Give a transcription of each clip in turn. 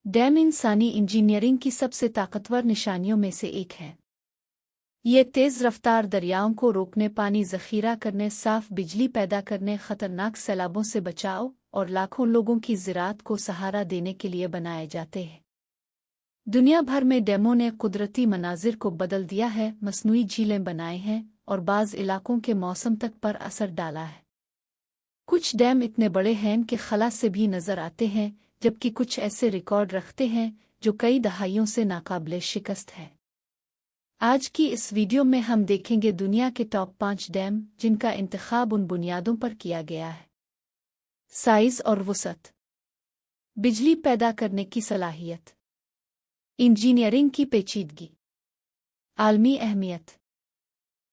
Dam इंसानी engineering की सबसे ताकतवर निशानियों में से एक है। ये तेज़ रफ्तार दरियाओं को रोकने, पानी ज़ख़ीरा करने, साफ बिजली पैदा करने, ख़तरनाक सैलाबों से बचाव और लाखों लोगों की ज़राअत को सहारा देने के लिए बनाए जाते हैं। दुनिया भर में डैमों ने कुदरती मनाजिर को बदल दिया है, मसनूई झीलें बनाए हैं और बाज़ इलाकों के मौसम तक पर असर डाला है। कुछ डैम इतने बड़े हैं कि खला से भी नज़र आते हैं, जबकि कुछ ऐसे रिकॉर्ड रखते हैं जो कई दहाइयों से नाकाबिले शिकस्त है। आज की इस वीडियो में हम देखेंगे दुनिया के टॉप 5 डैम जिनका इंतखाब उन बुनियादों पर किया गया है। साइज़ और वुसअत, बिजली पैदा करने की सलाहियत, इंजीनियरिंग की पेचीदगी, आलमी अहमियत।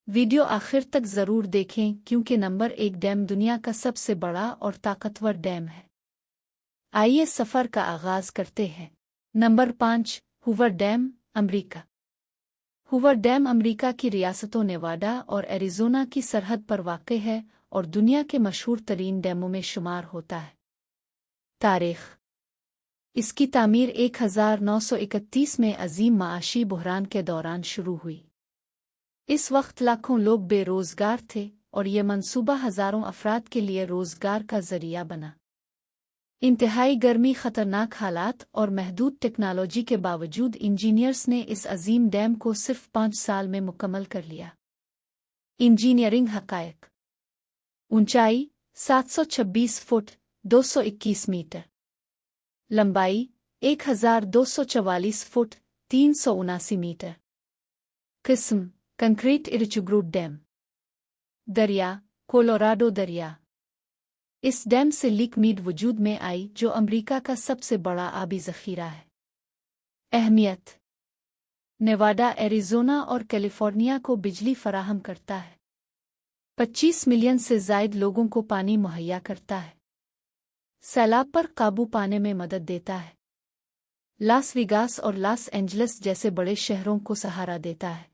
वीडियो आखिर तक ज़रूर देखें क्योंकि नंबर 1 डैम दुनिया का सबसे बड़ा और ताकतवर डैम है। आइए सफ़र का आगाज़ करते हैं। नंबर 5, हूवर डैम, अमरीका। हूवर डैम अमरीका की रियासतों नेवाडा और एरिज़ोना की सरहद पर वाक़ है और दुनिया के मशहूर तरीन डैमों में शुमार होता है। तारीख़, इसकी तामीर 1931 में अजीम माशी बहरान के दौरान शुरू हुई। इस वक्त लाखों लोग बेरोज़गार थे और ये मंसूबा हज़ारों अफराद के लिए रोज़गार का ज़रिया बना। इंतहाई गर्मी, ख़तरनाक हालात और महदूद टेक्नोलॉजी के बावजूद इंजीनियर्स ने इस अजीम डैम को सिर्फ 5 साल में मुकम्मल कर लिया। इंजीनियरिंग हक़ायक़, ऊंचाई 726 फुट 221 मीटर, लंबाई 1244 फुट 379 मीटर, किस्म कंक्रीट इरिचुग्रूट डैम, दरिया कोलोराडो दरिया। इस डैम से लिक मीड वजूद में आई जो अमरीका का सबसे बड़ा आबी ज़ख़ीरा है। अहमियत, नेवाडा, एरिज़ोना और कैलिफ़ोर्निया को बिजली फराहम करता है। 25 मिलियन से ज़ायद लोगों को पानी मुहैया करता है। सैलाब पर काबू पाने में मदद देता है। लास वेगास और लॉस एंजल्स जैसे बड़े शहरों को सहारा देता है।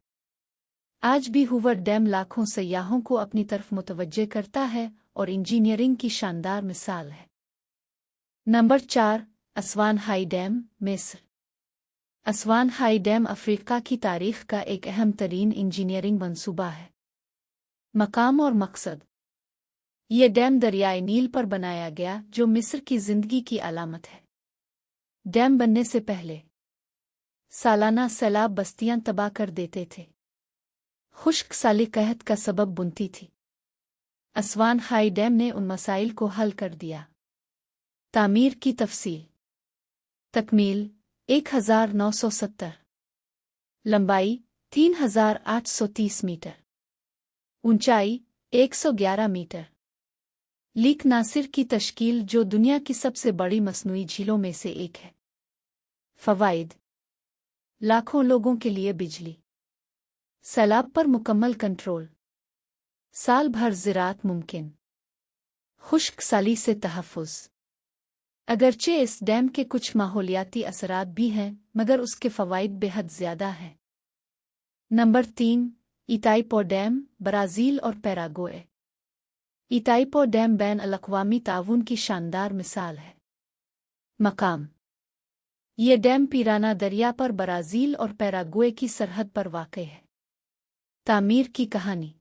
आज भी हूवर डैम लाखों सयाहों को अपनी तरफ मुतवज्जे करता है और इंजीनियरिंग की शानदार मिसाल है। नंबर 4, असवान हाई डैम, मिस्र। असवान हाई डैम अफ्रीका की तारीख़ का एक अहम तरीन इंजीनियरिंग मंसूबा है। मकाम और मकसद, ये डैम दरियाए नील पर बनाया गया जो मिस्र की ज़िंदगी की अलामत है। डैम बनने से पहले सालाना सैलाब बस्तियां तबाह कर देते थे। खुश्क साली कहत का सबब बुनती थी। असवान हाई डैम ने उन मसाइल को हल कर दिया। तामीर की तफसील, तकमील 1970, लंबाई 3830 मीटर, ऊंचाई 111 मीटर, लीक नासिर की तश्कील जो दुनिया की सबसे बड़ी मसनूई झीलों में से एक है। फ़वाइद, लाखों लोगों के लिए बिजली, सैलाब पर मुकम्मल कंट्रोल, साल भर ज़राअत मुमकिन, खुश्क साली से तहफ़्फ़ुज़। अगरचे इस डैम के कुछ माहौलियाती असरात भी हैं मगर उसके फ़वाइद बेहद ज़्यादा हैं। नंबर 3, इटाइपो डैम, ब्राज़ील और पैराग्वे। इटाइपो डैम बैन अल-अक़वामी ताउन की शानदार मिसाल है। मकाम, ये डैम पिराना दरिया पर ब्राज़ील और पैराग्वे की सरहद पर वाक़ है। तामीर की कहानी,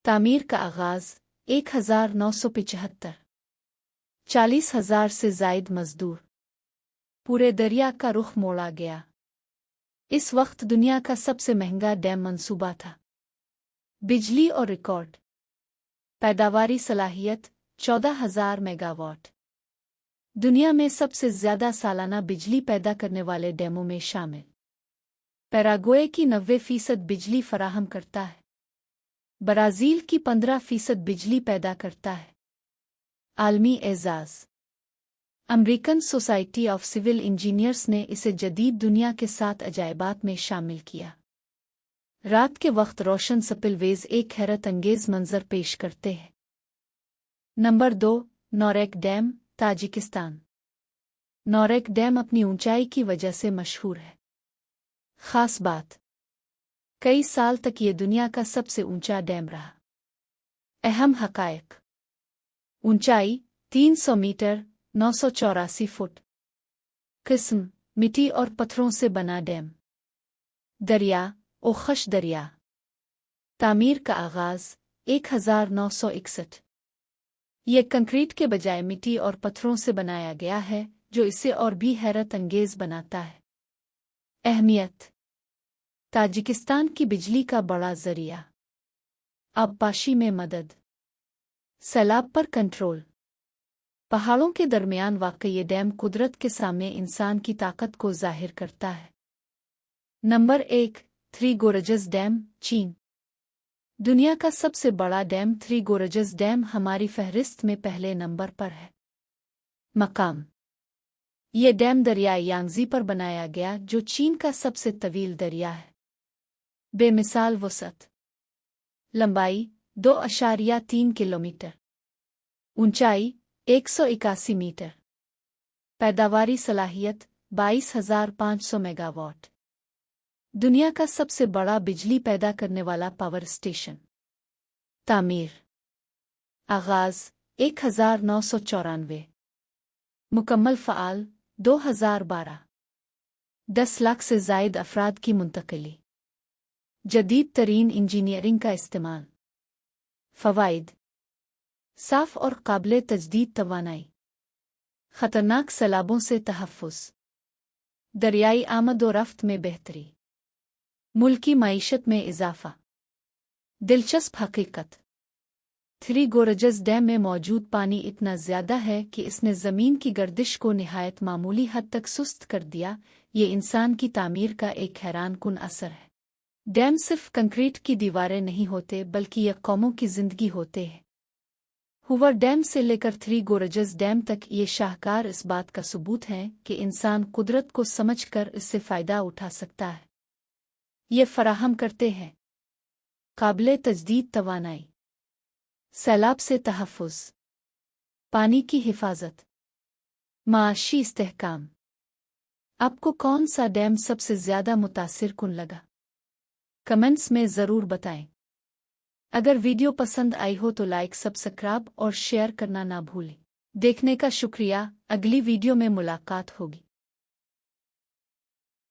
तामीर का आगाज़ 1975, 40,000 से ज़ायद मज़दूर, पूरे दरिया का रुख मोड़ा गया। इस वक्त दुनिया का सबसे महंगा डैम मंसूबा था। बिजली और रिकॉर्ड, पैदावारी सलाहियत 14,000 मेगावाट, दुनिया में सबसे ज़्यादा सालाना बिजली पैदा करने वाले डैमों में शामिल। पैराग्वे की 90% बिजली फराहम करता है। ब्राज़ील की 15% बिजली पैदा करता है। आलमी एज़ाज़, American society of civil engineers ने इसे जदीद दुनिया के 7 अजायबात में शामिल किया। रात के वक्त रोशन स्पिलवेज़ एक हैरत अंगेज़ मंजर पेश करते हैं। Number 2, Nurek dam, Tajikistan. Nurek dam अपनी ऊंचाई की वजह से मशहूर है। ख़ास बात, कई साल तक ये दुनिया का सबसे ऊंचा डैम रहा। अहम हक़ायक़, ऊंचाई 300 मीटर 984 फुट, किस्म मिट्टी और पत्थरों से बना डैम। दरिया ओखश दरिया। तामीर का आगाज 1961। यह कंक्रीट के बजाय मिट्टी और पत्थरों से बनाया गया है, जो इसे और भी हैरत अंगेज बनाता है। अहमियत। ताजिकिस्तान की बिजली का बड़ा जरिया। आबपाशी में मदद। सैलाब पर कंट्रोल। पहाड़ों के दरमियान वाक़ ये डैम कुदरत के सामने इंसान की ताकत को जाहिर करता है। नंबर 1 थ्री गोरजेस डैम, चीन। दुनिया का सबसे बड़ा डैम थ्री गोरजेस डैम हमारी फहरिस्त में पहले नंबर पर है। मकाम। ये डैम दरियाई यांगज़ी पर बनाया गया, जो चीन का सबसे तवील दरिया है। बेमिसाल वसत। लंबाई 2.3 किलोमीटर। ऊंचाई 181 मीटर। पैदावारी सलाहियत 22,500 मेगावाट। दुनिया का सबसे बड़ा बिजली पैदा करने वाला पावर स्टेशन। तामीर। आगाज 1994। मुकम्मल फ़आल 2012। 10 लाख से ज़ायद अफराद की मुंतकिली। जदीद तरीन इंजीनियरिंग का इस्तेमाल। फ़वाइद। साफ़ और काबिल तजदीद तवानाई। ख़तरनाक सैलाबों से तहफ़्फ़ुज़। दरियाई आमद व रफ्त में बेहतरी। मुल्की मईशत में इजाफ़ा। दिलचस्प हकीकत। थ्री गोरजेस डैम में मौजूद पानी इतना ज़्यादा है कि इसने ज़मीन की गर्दिश को निहायत मामूली हद तक सुस्त कर दिया। ये इंसान की तामीर का एक हैरानकुन असर है। डैम सिर्फ कंक्रीट की दीवारें नहीं होते, बल्कि ये कौमों की ज़िंदगी होते हैं। हूवर डैम से लेकर थ्री गोरजेस डैम तक ये शाहकार इस बात का सबूत हैं कि इंसान कुदरत को समझकर इससे फ़ायदा उठा सकता है। ये फराहम करते हैं काबिल तजदीद तवानाई, सैलाब से तहफ़्फ़ुज़, पानी की हिफाजत, माशी इस्तेहकाम। आपको कौन सा डैम सबसे ज़्यादा मुतासिर कुन लगा? कमेंट्स में ज़रूर बताएं। अगर वीडियो पसंद आई हो तो लाइक, सब्सक्राइब और शेयर करना ना भूलें। देखने का शुक्रिया। अगली वीडियो में मुलाकात होगी।